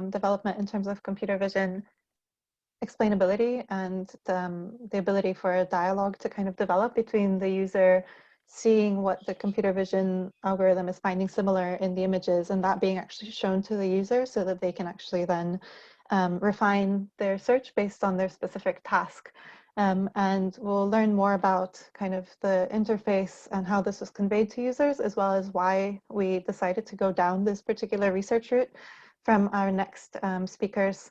development in terms of computer vision explainability and the ability for a dialogue to kind of develop between the user seeing what the computer vision algorithm is finding similar in the images and that being actually shown to the user so that they can actually then refine their search based on their specific task. And we'll learn more about kind of the interface and how this was conveyed to users, as well as why we decided to go down this particular research route from our next speakers.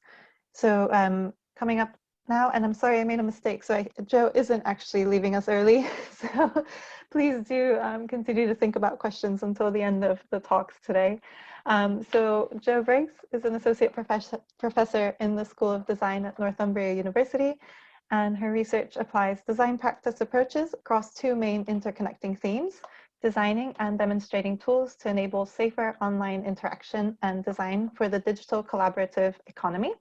So coming up now, and I'm sorry I made a mistake, so Joe isn't actually leaving us early, so please do continue to think about questions until the end of the talks today. So Joe Briggs is an associate professor in the School of Design at Northumbria University, and her research applies design practice approaches across two main interconnecting themes: designing and demonstrating tools to enable safer online interaction and design for the digital collaborative economy.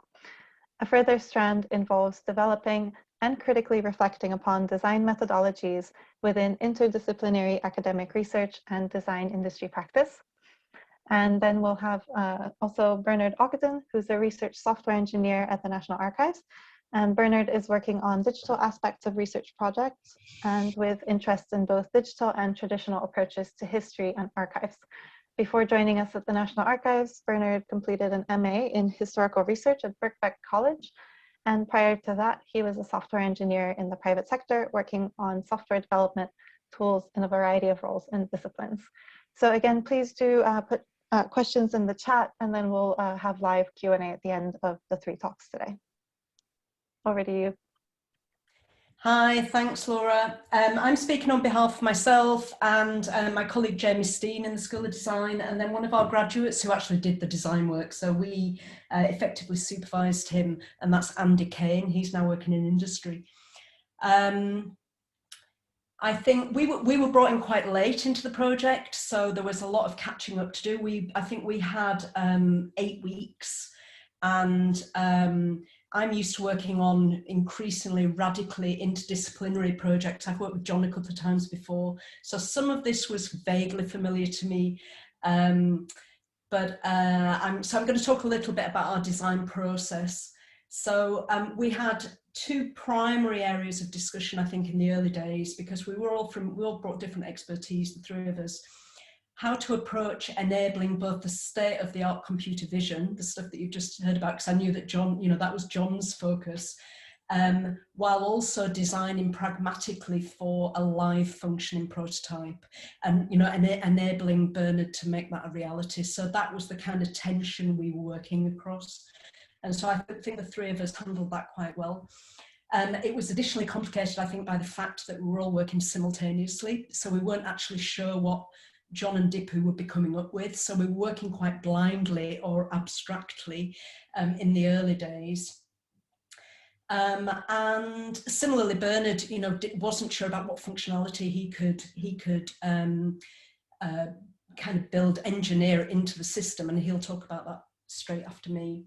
A further strand involves developing and critically reflecting upon design methodologies within interdisciplinary academic research and design industry practice. And then we'll have also Bernard Ogden, who's a research software engineer at the National Archives. And Bernard is working on digital aspects of research projects and with interests in both digital and traditional approaches to history and archives. Before joining us at the National Archives, Bernard completed an MA in historical research at Birkbeck College. And prior to that, he was a software engineer in the private sector, working on software development tools in a variety of roles and disciplines. So again, please do put questions in the chat, and then we'll have live Q&A at the end of the three talks today. Over to you. Hi, thanks, Laura. I'm speaking on behalf of myself and my colleague Jamie Steen in the School of Design, and then one of our graduates who actually did the design work. So we effectively supervised him, and that's Andy Kane. He's now working in industry. I think we were brought in quite late into the project, so there was a lot of catching up to do. I think we had 8 weeks, and I'm used to working on increasingly radically interdisciplinary projects. I've worked with John a couple of times before, so some of this was vaguely familiar to me. I'm going to talk a little bit about our design process. So we had two primary areas of discussion, I think, in the early days, because we all brought different expertise, the three of us. How to approach enabling both the state-of-the-art computer vision, the stuff that you've just heard about, because I knew that John, that was John's focus, while also designing pragmatically for a live functioning prototype, and enabling Bernard to make that a reality. So that was the kind of tension we were working across, and so I think the three of us handled that quite well. It was additionally complicated, I think, by the fact that we were all working simultaneously, so we weren't actually sure what John and Dipu would be coming up with, so we were working quite blindly or abstractly in the early days. And similarly, Bernard, wasn't sure about what functionality he could kind of engineer into the system, and he'll talk about that straight after me.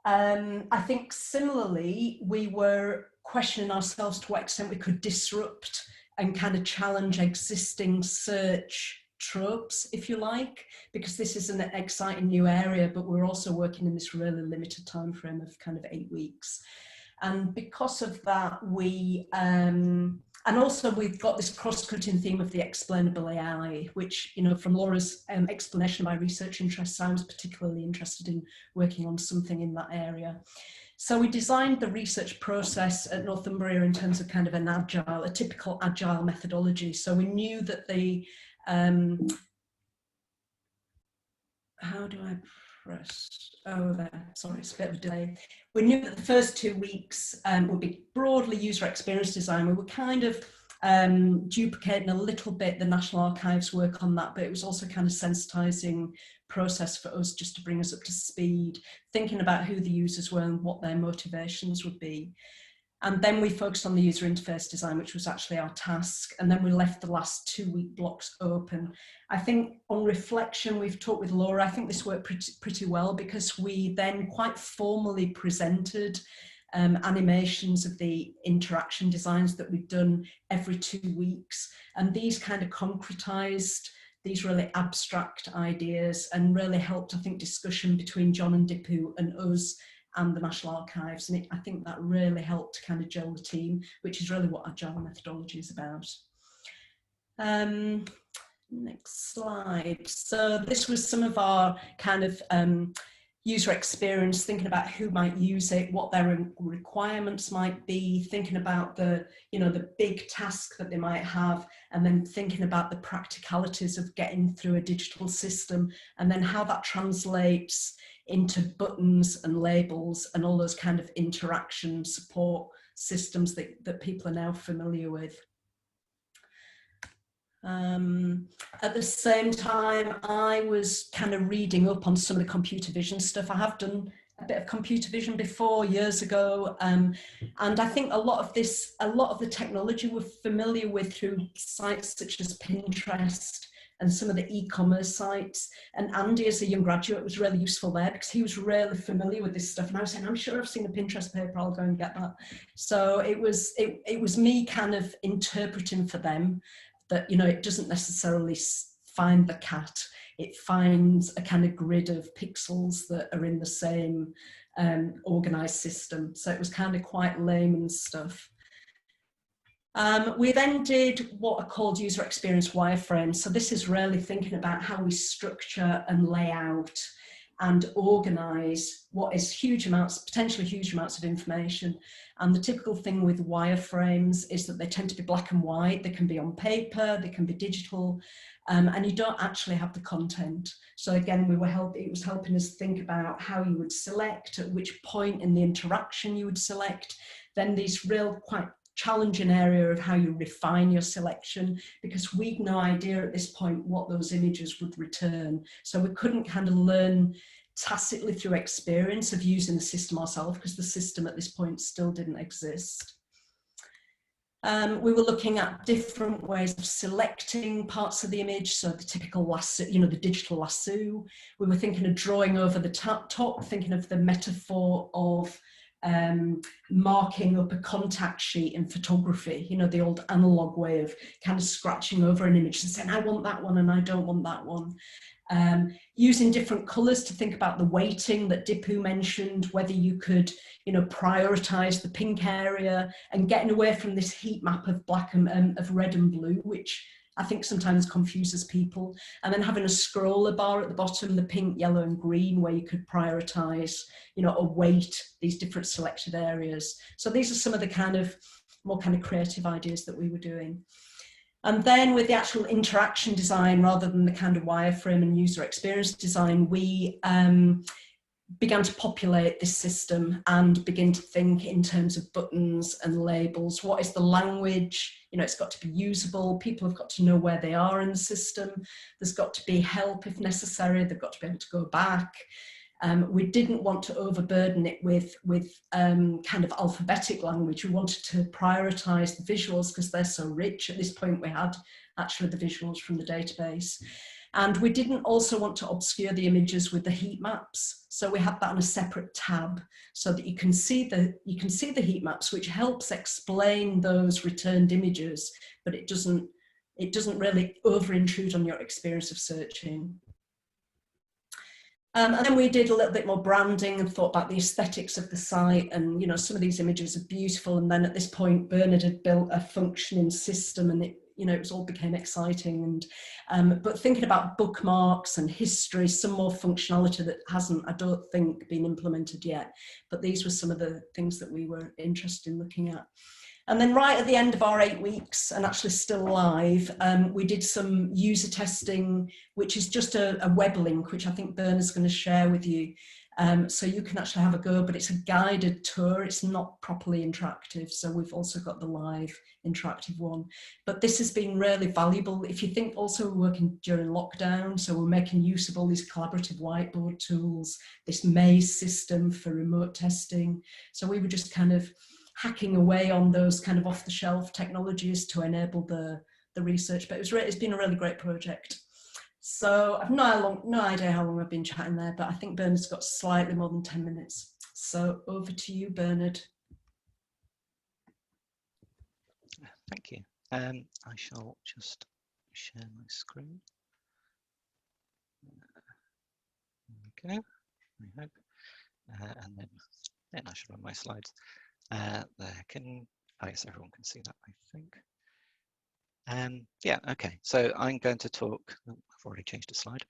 I think similarly, we were questioning ourselves to what extent we could disrupt and kind of challenge existing search tropes, if you like, because this is an exciting new area, but we're also working in this really limited time frame of kind of 8 weeks. And because of that, and also we've got this cross-cutting theme of the explainable AI, which, from Laura's explanation of my research interests, I was particularly interested in working on something in that area. So we designed the research process at Northumbria in terms of kind of a typical agile methodology. So we knew that how do I press? Oh, there, sorry, it's a bit of a delay. We knew that the first 2 weeks would be broadly user experience design. We were kind of duplicating a little bit the National Archives work on that, but it was also kind of sensitizing process for us just to bring us up to speed, thinking about who the users were and what their motivations would be. And then we focused on the user interface design, which was actually our task. And then we left the last 2-week blocks open. I think on reflection, we've talked with Laura, I think this worked pretty well, because we then quite formally presented animations of the interaction designs that we've done every 2 weeks. And these kind of concretized these really abstract ideas, and really helped, I think, discussion between John and Dipu and us and the National Archives. And I think that really helped to kind of gel the team, which is really what agile methodology is about. Next slide. So this was some of our kind of user experience, thinking about who might use it, what their requirements might be, thinking about the, you know, the big task that they might have, and then thinking about the practicalities of getting through a digital system, and then how that translates into buttons and labels and all those kind of interaction support systems that people are now familiar with. At the same time, I was kind of reading up on some of the computer vision stuff. I have done a bit of computer vision before, years ago, and I think a lot of the technology we're familiar with through sites such as Pinterest and some of the e-commerce sites. And Andy, as a young graduate, was really useful there because he was really familiar with this stuff. And I was saying, I'm sure I've seen a Pinterest paper, I'll go and get that. So it was me kind of interpreting for them that, you know, it doesn't necessarily find the cat, it finds a kind of grid of pixels that are in the same organized system. So it was kind of quite layman's stuff. We then did what are called user experience wireframes. So this is really thinking about how we structure and lay out and organize what is huge amounts, potentially huge amounts of information. And the typical thing with wireframes is that they tend to be black and white. They can be on paper, they can be digital, and you don't actually have the content. So again, it was helping us think about how you would select, at which point in the interaction you would select, then these real quite challenging area of how you refine your selection, because we'd no idea at this point what those images would return. So we couldn't kind of learn tacitly through experience of using the system ourselves, because the system at this point still didn't exist. We were looking at different ways of selecting parts of the image. So the typical lasso, you know, the digital lasso. We were thinking of drawing over the top, thinking of the metaphor of marking up a contact sheet in photography, you know, the old analog way of kind of scratching over an image and saying, I want that one and I don't want that one. Using different colours to think about the weighting that Dipu mentioned, whether you could, you know, prioritise the pink area, and getting away from this heat map of black and of red and blue, which I think sometimes confuses people, and then having a scroller bar at the bottom, the pink, yellow and green, where you could prioritise, you know, or weight these different selected areas. So these are some of the kind of more kind of creative ideas that we were doing. And then with the actual interaction design, rather than the kind of wireframe and user experience design, we began to populate this system and begin to think in terms of buttons and labels. What is the language? You know, it's got to be usable. People have got to know where they are in the system. There's got to be help if necessary. They've got to be able to go back. We didn't want to overburden it with kind of alphabetic language. We wanted to prioritise the visuals because they're so rich. At this point, we had actually the visuals from the database. And we didn't also want to obscure the images with the heat maps. So we had that on a separate tab so that you can see the heat maps, which helps explain those returned images, but it doesn't really over intrude on your experience of searching. And then we did a little bit more branding and thought about the aesthetics of the site, and you know, some of these images are beautiful. And then at this point, Bernard had built a functioning system, and it, you know, it all became exciting. And but thinking about bookmarks and history, some more functionality that hasn't, I don't think, been implemented yet. But these were some of the things that we were interested in looking at. And then right at the end of our 8 weeks, and actually still live, we did some user testing, which is just a web link, which I think Bernard's going to share with you. So you can actually have a go, but it's a guided tour. It's not properly interactive. So we've also got the live interactive one. But this has been really valuable. If you think also we're working during lockdown, so we're making use of all these collaborative whiteboard tools, this maze system for remote testing. So we were just kind of hacking away on those kind of off-the-shelf technologies to enable the research. But it's been a really great project. So I've no idea how long I've been chatting there, but I think Bernard's got slightly more than 10 minutes. So over to you, Bernard. Thank you. I shall just share my screen. go, I hope. And then I should run my slides. There can, I guess everyone can see that, I think. Yeah, okay, so I'm going to talk, oh, I've already changed the slide.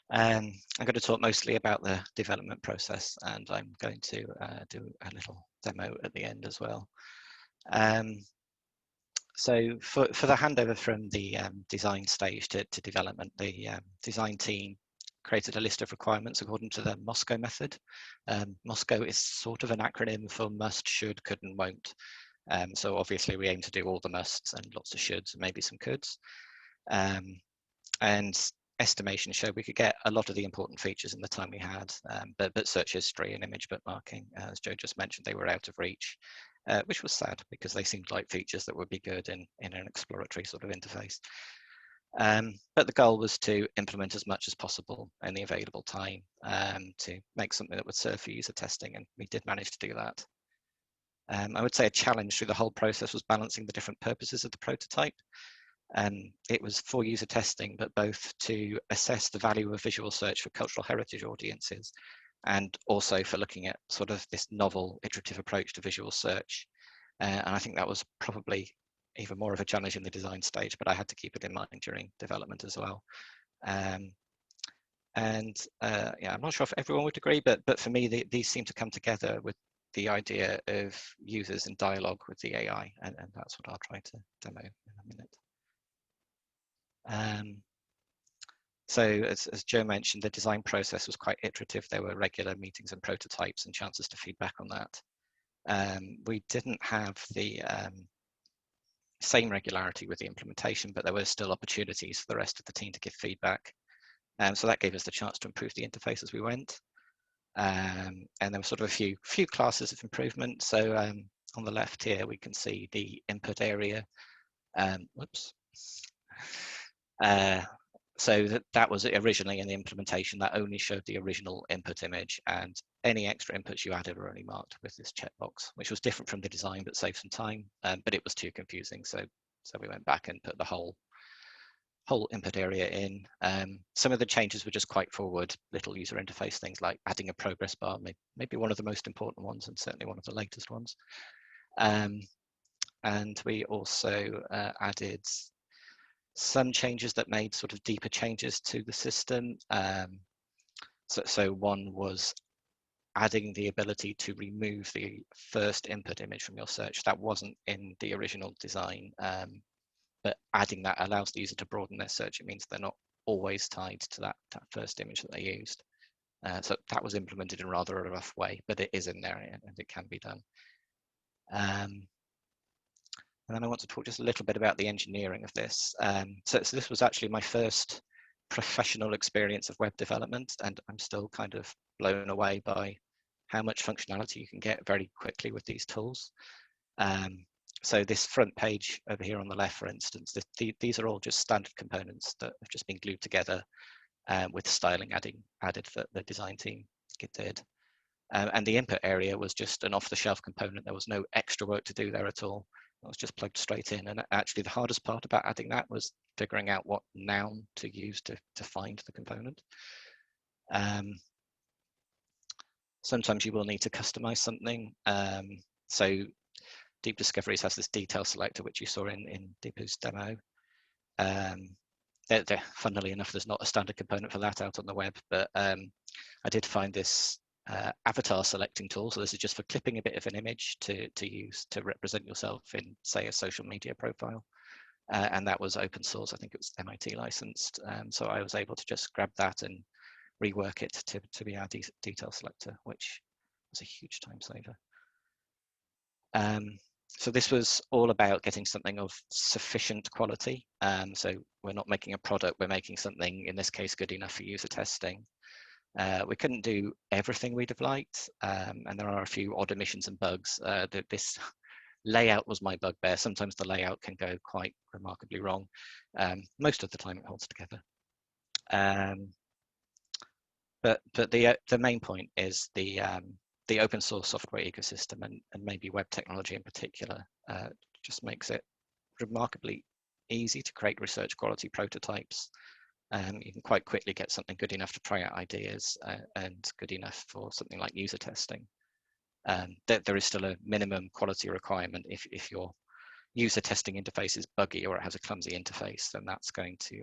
I'm going to talk mostly about the development process, and I'm going to do a little demo at the end as well. So for the handover from the design stage to development, the design team created a list of requirements according to the Moscow method. Moscow is sort of an acronym for must, should, could, and won't. So obviously we aim to do all the musts and lots of shoulds and maybe some coulds. And estimation showed we could get a lot of the important features in the time we had, but search history and image bookmarking, as Joe just mentioned, they were out of reach, which was sad because they seemed like features that would be good in an exploratory sort of interface. But the goal was to implement as much as possible in the available time to make something that would serve for user testing, and we did manage to do that. I would say a challenge through the whole process was balancing the different purposes of the prototype. It was for user testing, but both to assess the value of visual search for cultural heritage audiences, and also for looking at sort of this novel iterative approach to visual search. And I think that was probably even more of a challenge in the design stage, but I had to keep it in mind during development as well. Yeah, I'm not sure if everyone would agree, but for me, these seem to come together with the idea of users in dialogue with the AI, and that's what I'll try to demo in a minute. So as Joe mentioned, the design process was quite iterative. There were regular meetings and prototypes and chances to feedback on that. We didn't have the same regularity with the implementation, but there were still opportunities for the rest of the team to give feedback. So that gave us the chance to improve the interface as we went. And there were sort of a few classes of improvement. So on the left here, we can see the input area. Whoops. So that was originally in the implementation that only showed the original input image, and any extra inputs you added were only marked with this checkbox, which was different from the design but saved some time, but it was too confusing. So we went back and put the whole input area in. Some of the changes were just quite forward little user interface things, like adding a progress bar, maybe one of the most important ones and certainly one of the latest ones. And we also added some changes that made sort of deeper changes to the system. So one was adding the ability to remove the first input image from your search. That wasn't in the original design, but adding that allows the user to broaden their search. It means they're not always tied to that first image that they used. So that was implemented in rather a rough way, but it is in there and it can be done. And then I want to talk just a little bit about the engineering of this. So this was actually my first professional experience of web development, and I'm still kind of blown away by how much functionality you can get very quickly with these tools. So this front page over here on the left, for instance, these are all just standard components that have just been glued together with styling added that the design team did. And the input area was just an off-the-shelf component. There was no extra work to do there at all. It was just plugged straight in. And actually the hardest part about adding that was figuring out what noun to use to find the component. Sometimes you will need to customize something. So Deep Discoveries has this detail selector, which you saw in Deepu's demo. Funnily enough, there's not a standard component for that out on the web, but I did find this avatar selecting tool. So this is just for clipping a bit of an image to use to represent yourself in, say, a social media profile. And that was open source. I think it was MIT licensed. So I was able to just grab that and rework it to be our detail selector, which was a huge time saver. So this was all about getting something of sufficient quality. So we're not making a product, we're making something, in this case, good enough for user testing. We couldn't do everything we'd have liked, and there are a few odd omissions and bugs. This layout was my bugbear. Sometimes the layout can go quite remarkably wrong. Most of the time it holds together. But the main point is the open source software ecosystem and maybe web technology in particular just makes it remarkably easy to create research quality prototypes. you can quite quickly get something good enough to try out ideas and good enough for something like user testing. There is still a minimum quality requirement. If your user testing interface is buggy or it has a clumsy interface, then that's going to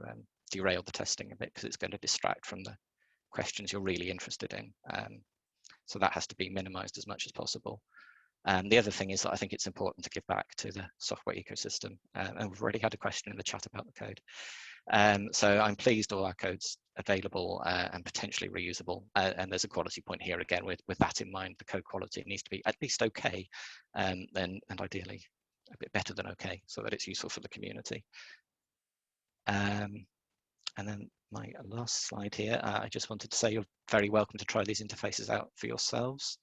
derail the testing a bit because it's going to distract from the questions you're really interested in. So that has to be minimized as much as possible. The other thing is that I think it's important to give back to the software ecosystem. And we've already had a question in the chat about the code. So I'm pleased all our code's available and potentially reusable. And there's a quality point here again with that in mind. The code quality needs to be at least okay, and ideally a bit better than okay, so that it's useful for the community. And then my last slide here, I just wanted to say you're very welcome to try these interfaces out for yourselves.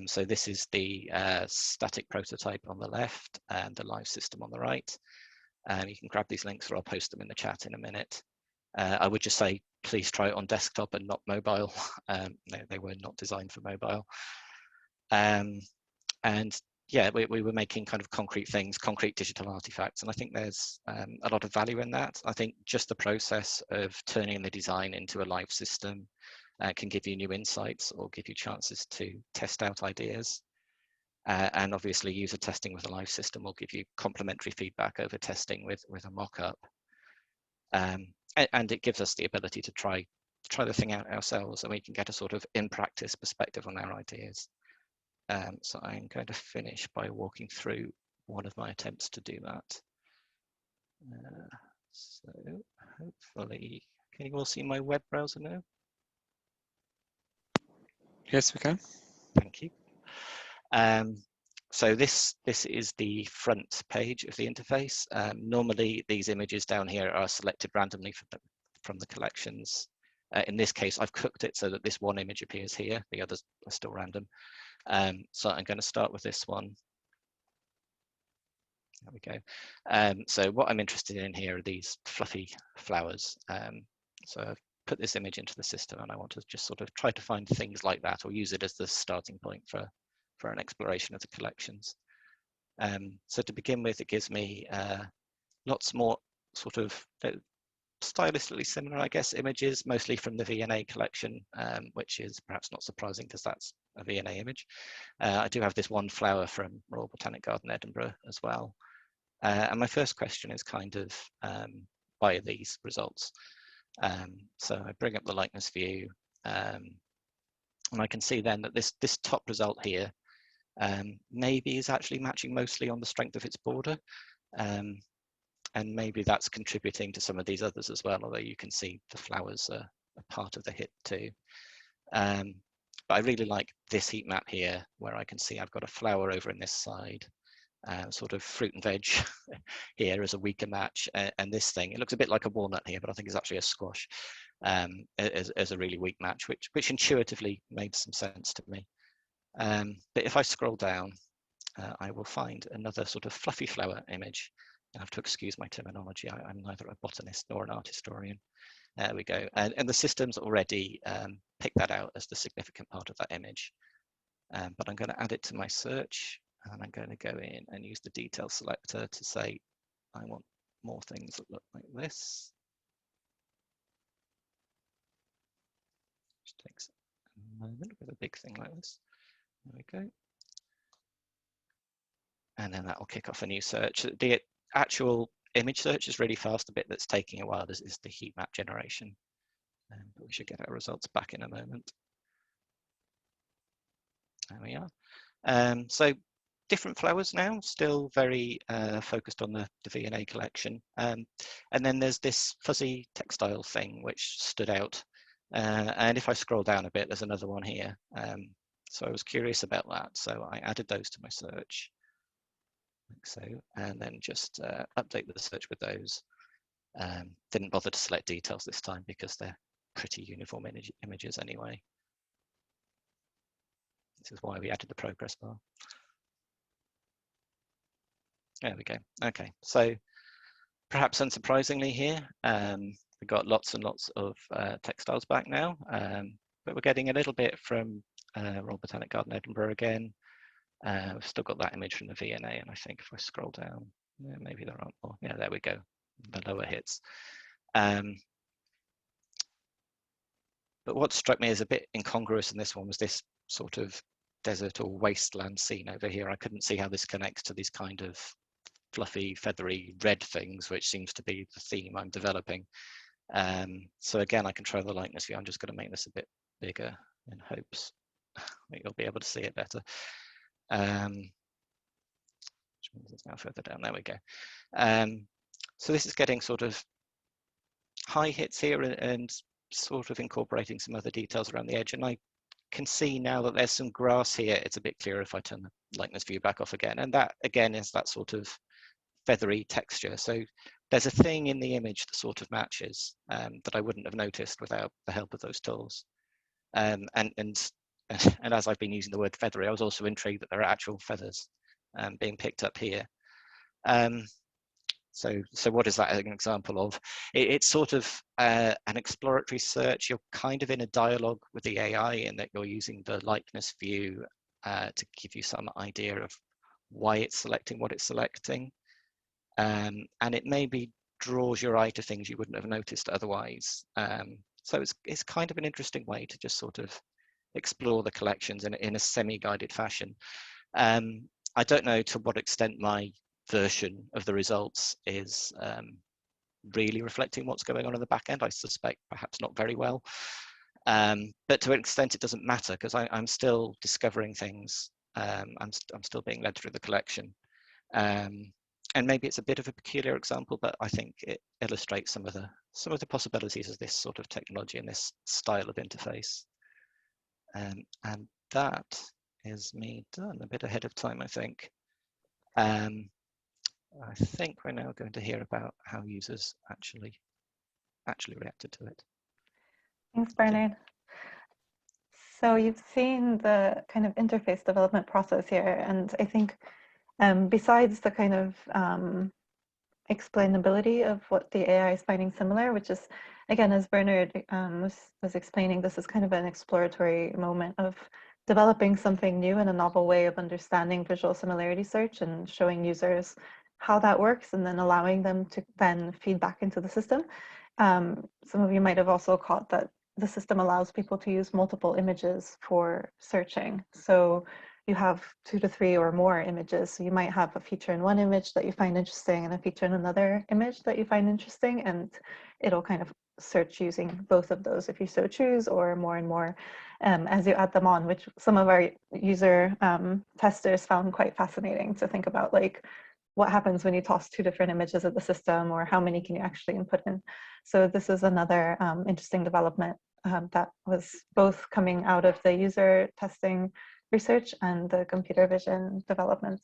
So this is the static prototype on the left and the live system on the right. You can grab these links or I'll post them in the chat in a minute. I would just say, please try it on desktop and not mobile. They were not designed for mobile. And yeah, we were making kind of concrete things, concrete digital artifacts. And I think there's a lot of value in that. I think just the process of turning the design into a live system can give you new insights or give you chances to test out ideas. And obviously user testing with a live system will give you complementary feedback over testing with a mock-up. And it gives us the ability to try the thing out ourselves, and we can get a sort of in-practice perspective on our ideas. So I'm going to finish by walking through one of my attempts to do that. So hopefully, can you all see my web browser now? Yes, we can. Thank you. So this is the front page of the interface. Normally, these images down here are selected randomly from the collections. In this case, I've cooked it so that this one image appears here. The others are still random. So I'm going to start with this one. There we go. So what I'm interested in here are these fluffy flowers. So I've put this image into the system and I want to just sort of try to find things like that or use it as the starting point for an exploration of the collections. So to begin with, it gives me lots more sort of stylistically similar, I guess, images, mostly from the VNA collection, which is perhaps not surprising because that's a VNA image. I do have this one flower from Royal Botanic Garden, Edinburgh as well. And my first question is kind of, why are these results? So I bring up the likeness view, and I can see then that this top result here maybe is actually matching mostly on the strength of its border. And maybe that's contributing to some of these others as well, although you can see the flowers are a part of the hit too. But I really like this heat map here, where I can see I've got a flower over in this side, sort of fruit and veg here as a weaker match, and this thing, it looks a bit like a walnut here, but I think it's actually a squash, as a really weak match, which intuitively made some sense to me. But if I scroll down, I will find another sort of fluffy flower image. I have to excuse my terminology. I'm neither a botanist nor an art historian. There we go. And the system's already picked that out as the significant part of that image. But I'm going to add it to my search, and I'm going to go in and use the detail selector to say, I want more things that look like this. Which takes a moment with a big thing like this. There we go. And then that will kick off a new search. The actual image search is really fast. The bit that's taking a while is the heat map generation. But we should get our results back in a moment. There we are. So different flowers now, still very focused on the VNA collection. And then there's this fuzzy textile thing which stood out. And if I scroll down a bit, there's another one here. So I was curious about that. So I added those to my search. Like so, and then just update the search with those. Didn't bother to select details this time because they're pretty uniform images anyway. This is why we added the progress bar. There we go. Okay, so perhaps unsurprisingly here, we've got lots and lots of textiles back now, but we're getting a little bit from Royal Botanic Garden, Edinburgh again. We've still got that image from the VNA, and I think if I scroll down, yeah, maybe there aren't more. Yeah, there we go, the lower hits. But what struck me as a bit incongruous in this one was this sort of desert or wasteland scene over here. I couldn't see how this connects to these kind of fluffy, feathery red things, which seems to be the theme I'm developing. So again, I can try the likeness view. I'm just going to make this a bit bigger in hopes that you'll be able to see it better. Which means it's now further down. There we go. So this is getting sort of high hits here and sort of incorporating some other details around the edge. And I can see now that there's some grass here. It's a bit clearer if I turn the likeness view back off again. And that again is that sort of feathery texture. So there's a thing in the image that sort of matches that I wouldn't have noticed without the help of those tools. And as I've been using the word feathery, I was also intrigued that there are actual feathers being picked up here. So what is that an example of? It's sort of an exploratory search. You're kind of in a dialogue with the AI in that you're using the likeness view to give you some idea of why it's selecting what it's selecting. And it maybe draws your eye to things you wouldn't have noticed otherwise. So it's kind of an interesting way to just sort of explore the collections in a semi-guided fashion. I don't know to what extent my version of the results is really reflecting what's going on in the back end. I suspect perhaps not very well. But to an extent it doesn't matter because I'm still discovering things. I'm still being led through the collection. And maybe it's a bit of a peculiar example, but I think it illustrates some of the possibilities of this sort of technology and this style of interface. And that is me done, a bit ahead of time, I think. I think we're now going to hear about how users actually reacted to it. Thanks, Bernard. So you've seen the kind of interface development process here, and I think besides the kind of explainability of what the AI is finding similar, which is, again, as Bernard was explaining, this is kind of an exploratory moment of developing something new and a novel way of understanding visual similarity search and showing users how that works and then allowing them to then feed back into the system. Some of you might have also caught that the system allows people to use multiple images for searching. So you have 2 to 3 or more images. So you might have a feature in one image that you find interesting and a feature in another image that you find interesting, and it'll kind of search using both of those if you so choose, or more and more as you add them on, which some of our user testers found quite fascinating to think about, like what happens when you toss 2 different images at the system, or how many can you actually input in. So this is another interesting development that was both coming out of the user testing research and the computer vision developments.